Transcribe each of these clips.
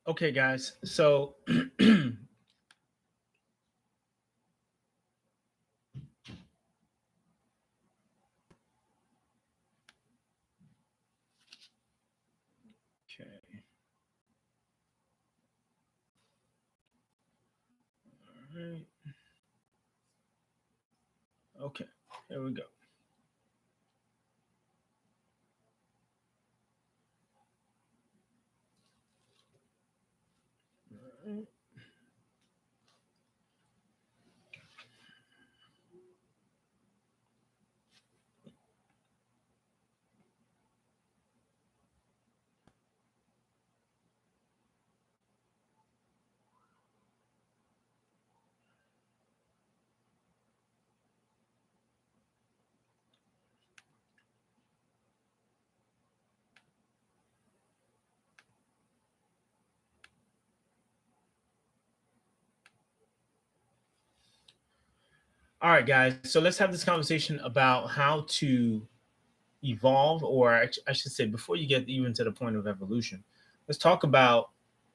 Okay, guys. So, okay. All right. Okay. Here we go. All right. All right, guys. So let's have this conversation about how to evolve, or I should say, before you get even to the point of evolution, let's talk about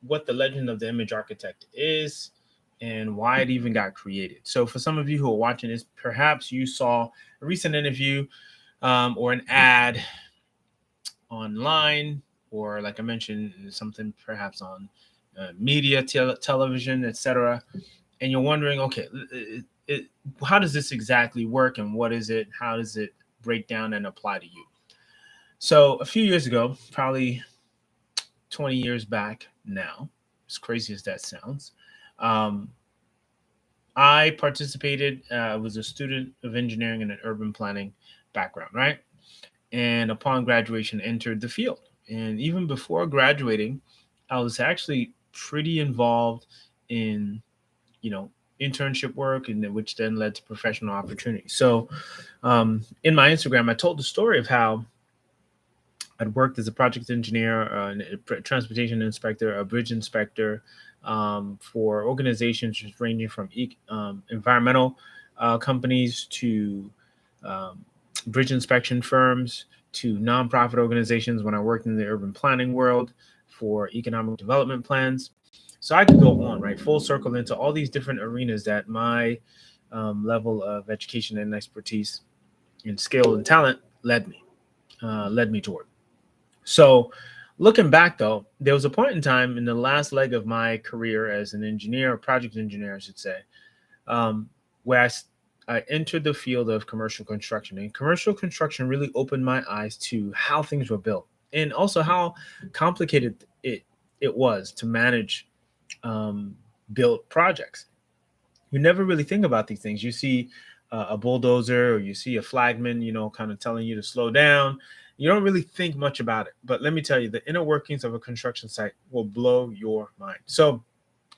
what the legend of the image architect is and why it even got created. So, for some of you who are watching this, perhaps you saw a recent interview or an ad online, or like I mentioned, something perhaps on media, television, etc. And you're wondering, okay, how does this exactly work, and what is it? How does it break down and apply to you? So a few years ago, probably 20 years back now, as crazy as that sounds, um, I participated. I was a student of engineering and an urban planning background, right? And upon graduation, entered the field. And even before graduating, I was actually pretty involved in, you know, internship work, and which then led to professional opportunities. So, in my Instagram, I told the story of how I'd worked as a project engineer, a transportation inspector, a bridge inspector for organizations ranging from environmental companies to um, bridge inspection firms to nonprofit organizations when I worked in the urban planning world for economic development plans. So I could go on, right? Full circle into all these different arenas that my level of education and expertise and skill and talent led me toward. So, looking back though, there was a point in time in the last leg of my career as an engineer, or project engineer, I should say, um, where I entered the field of commercial construction. And commercial construction really opened my eyes to how things were built, and also how complicated it was to manage built projects. You never really think about these things. You see a bulldozer, or you see a flagman, kind of telling you to slow down. You don't really think much about it. But let me tell you, the inner workings of a construction site will blow your mind. So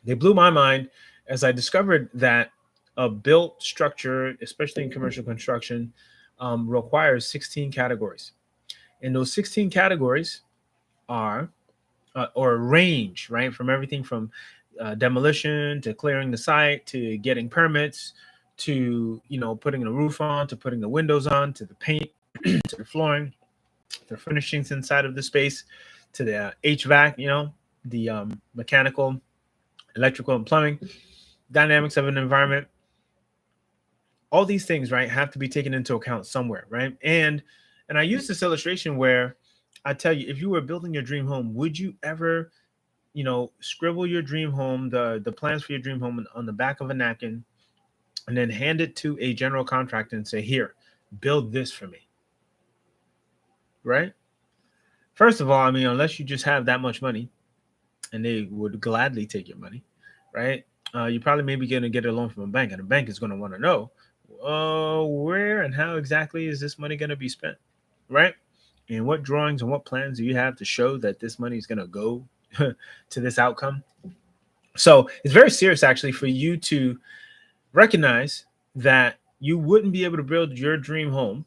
they blew my mind as I discovered that a built structure, especially in commercial construction, requires 16 categories. And those 16 categories are or range, right, from everything from demolition to clearing the site to getting permits to putting the roof on, to putting the windows on, to the paint, to the flooring, the furnishings inside of the space, to the HVAC, the mechanical, electrical, and plumbing dynamics of an environment. All these things, right, have to be taken into account somewhere, right? And I use this illustration where I tell you, if you were building your dream home, would you ever scribble your dream home, the plans for your dream home on the back of a napkin, and then hand it to a general contractor and say, "Here, build this for me." Right? First of all, I mean, unless you just have that much money, and they would gladly take your money, right? You probably maybe going to get a loan from a bank, and the bank is going to want to know, where and how exactly is this money going to be spent, right? And what drawings and what plans do you have to show that this money is going to go to this outcome? So it's very serious, actually, for you to recognize that you wouldn't be able to build your dream home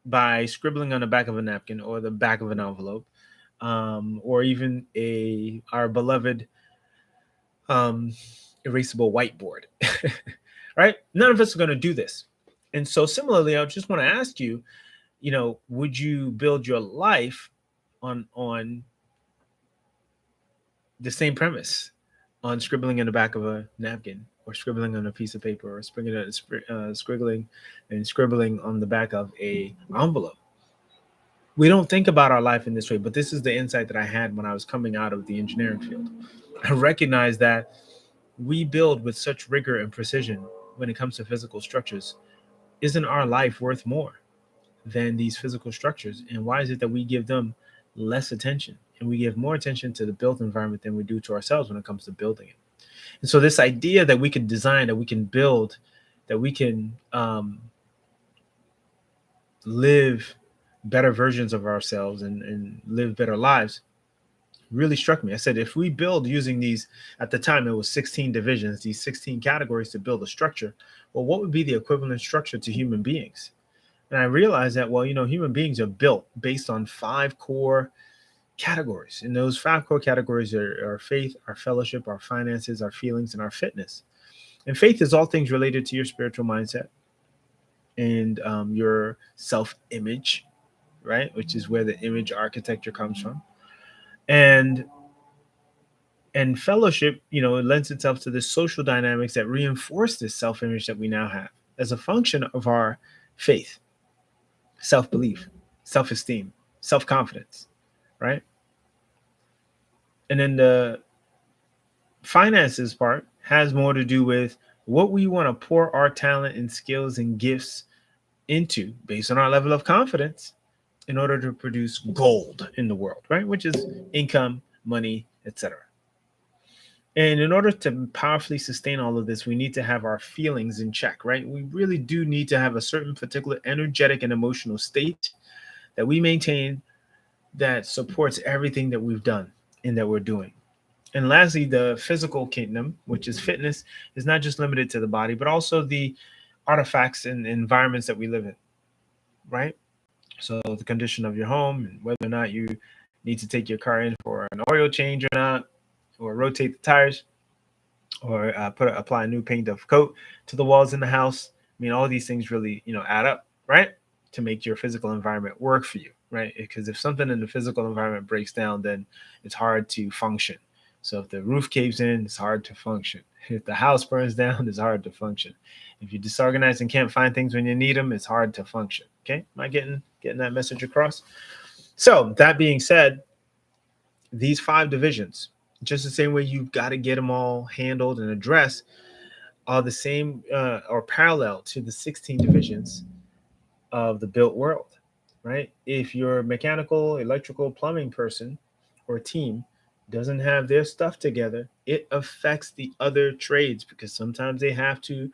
by scribbling on the back of a napkin or the back of an envelope, or even a our beloved um, erasable whiteboard. Right? None of us are going to do this. And so, similarly, I just want to ask you, would you build your life on the same premise on scribbling in the back of a napkin, or scribbling on a piece of paper, or scribbling and scribbling on the back of a envelope. We don't think about our life in this way, but this is the insight that I had when I was coming out of the engineering field. I recognized that we build with such rigor and precision when it comes to physical structures. Isn't our life worth more than these physical structures? And why is it that we give them less attention, and we give more attention to the built environment than we do to ourselves when it comes to building it? And so, this idea that we can design, that we can build, that we can live better versions of ourselves, and live better lives really struck me. I said, if we build using these, at the time it was 16 divisions, these 16 categories to build a structure, well, what would be the equivalent structure to human beings? And I realized that, well, human beings are built based on 5 core categories. And those 5 core categories are our faith, our fellowship, our finances, our feelings, and our fitness. And faith is all things related to your spiritual mindset and your self image, right? Which is where the image architecture comes from. And fellowship, it lends itself to the social dynamics that reinforce this self image that we now have as a function of our faith, self belief, self esteem, self confidence, right? And then the finances part has more to do with what we want to pour our talent and skills and gifts into based on our level of confidence in order to produce gold in the world, right? Which is income, money, etc. And in order to powerfully sustain all of this, we need to have our feelings in check, right? We really do need to have a certain particular energetic and emotional state that we maintain that supports everything that we've done and that we're doing. And lastly, the physical kingdom, which is fitness, is not just limited to the body, but also the artifacts and environments that we live in, right? So the condition of your home, and whether or not you need to take your car in for an oil change or not, or rotate the tires, or apply a new paint of coat to the walls in the house. I mean, all these things really, add up, right? To make your physical environment work for you, right? Because if something in the physical environment breaks down, then it's hard to function. So if the roof caves in, it's hard to function. If the house burns down, it's hard to function. If you're disorganized and can't find things when you need them, it's hard to function. Okay, am I getting that message across? So that being said, these 5 divisions, just the same way you've got to get them all handled and addressed, are the same or parallel to the 16 divisions of the built world, right? If your mechanical, electrical, plumbing person or team doesn't have their stuff together, it affects the other trades, because sometimes they have to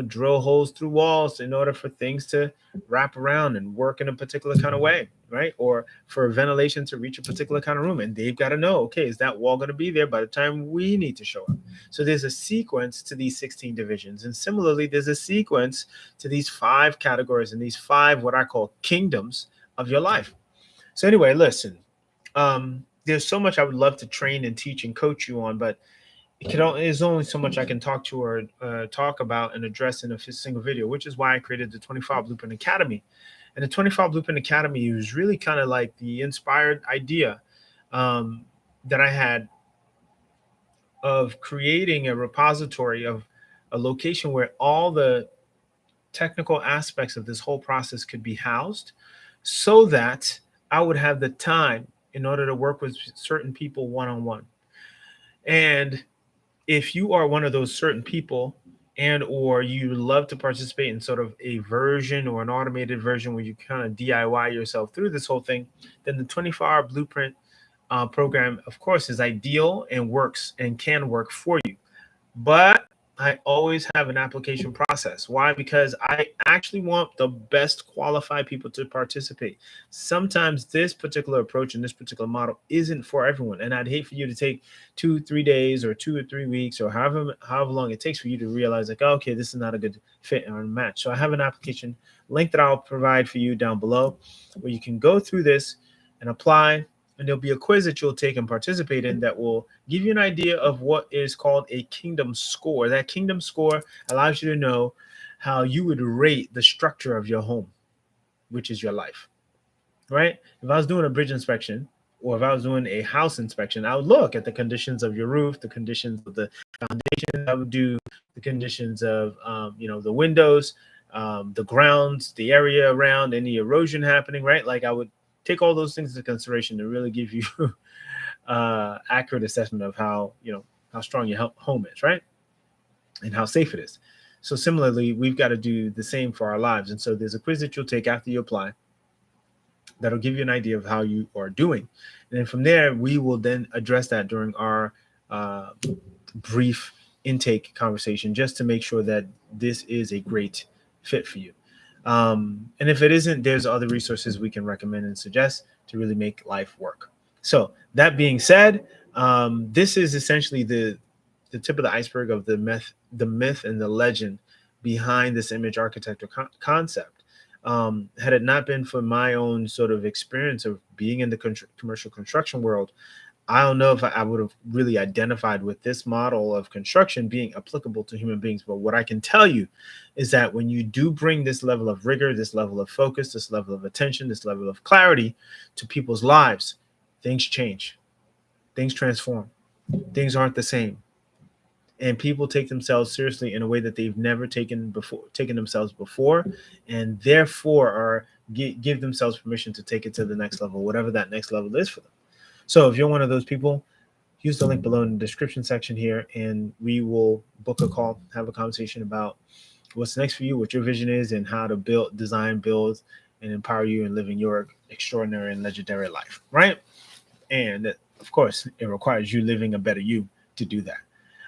drill holes through walls in order for things to wrap around and work in a particular kind of way, right? Or for ventilation to reach a particular kind of room. And they've got to know, okay, is that wall going to be there by the time we need to show up? So there's a sequence to these 16 divisions. And similarly, there's a sequence to these 5 categories and these 5, what I call kingdoms of your life. So anyway, listen, there's so much I would love to train and teach and coach you on, but there's only so much I can talk to or talk about and address in a single video, which is why I created the 25 Blueprint Academy. And the 25 Blueprint Academy was really kind of like the inspired idea that I had of creating a repository of a location where all the technical aspects of this whole process could be housed, so that I would have the time in order to work with certain people one-on-one. And if you are one of those certain people, and or you love to participate in sort of a version or an automated version where you kind of DIY yourself through this whole thing, then the 24-hour blueprint program, of course, is ideal and works and can work for you. But I always have an application process. Why? Because I actually want the best qualified people to participate. Sometimes this particular approach and this particular model isn't for everyone. And I'd hate for you to take 2-3 days or 2 or 3 weeks or however long it takes for you to realize, like, oh, okay, this is not a good fit or match. So I have an application link that I'll provide for you down below where you can go through this and apply. And there'll be a quiz that you'll take and participate in that will give you an idea of what is called a kingdom score. That kingdom score allows you to know how you would rate the structure of your home, which is your life, right? If I was doing a bridge inspection or if I was doing a house inspection, I would look at the conditions of your roof, the conditions of the foundation. I would do the conditions of, the windows, the grounds, the area around, any erosion happening, right? Like I would take all those things into consideration to really give you accurate assessment of how strong your home is, right? And how safe it is. So similarly, we've got to do the same for our lives. And so there's a quiz that you'll take after you apply that'll give you an idea of how you are doing. And then from there, we will then address that during our brief intake conversation, just to make sure that this is a great fit for you. And if it isn't, there's other resources we can recommend and suggest to really make life work. So that being said, this is essentially the tip of the iceberg of the myth and the legend behind this image architecture concept. Had it not been for my own sort of experience of being in the commercial construction world, I don't know if I would have really identified with this model of construction being applicable to human beings. But what I can tell you is that when you do bring this level of rigor, this level of focus, this level of attention, this level of clarity to people's lives, things change, things transform, things aren't the same. And people take themselves seriously in a way that they've never taken themselves before, and therefore are give themselves permission to take it to the next level, whatever that next level is for them. So if you're one of those people, use the link below in the description section here, and we will book a call, have a conversation about what's next for you, what your vision is, and how to design, build, and empower you in living your extraordinary and legendary life, right? And of course, it requires you living a better you to do that.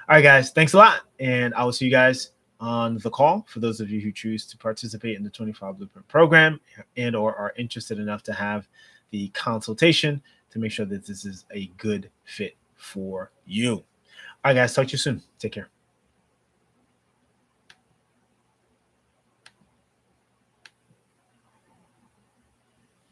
All right, guys, thanks a lot. And I will see you guys on the call for those of you who choose to participate in the 25 Blueprint program and or are interested enough to have the consultation to make sure that this is a good fit for you. All right, guys, talk to you soon. Take care.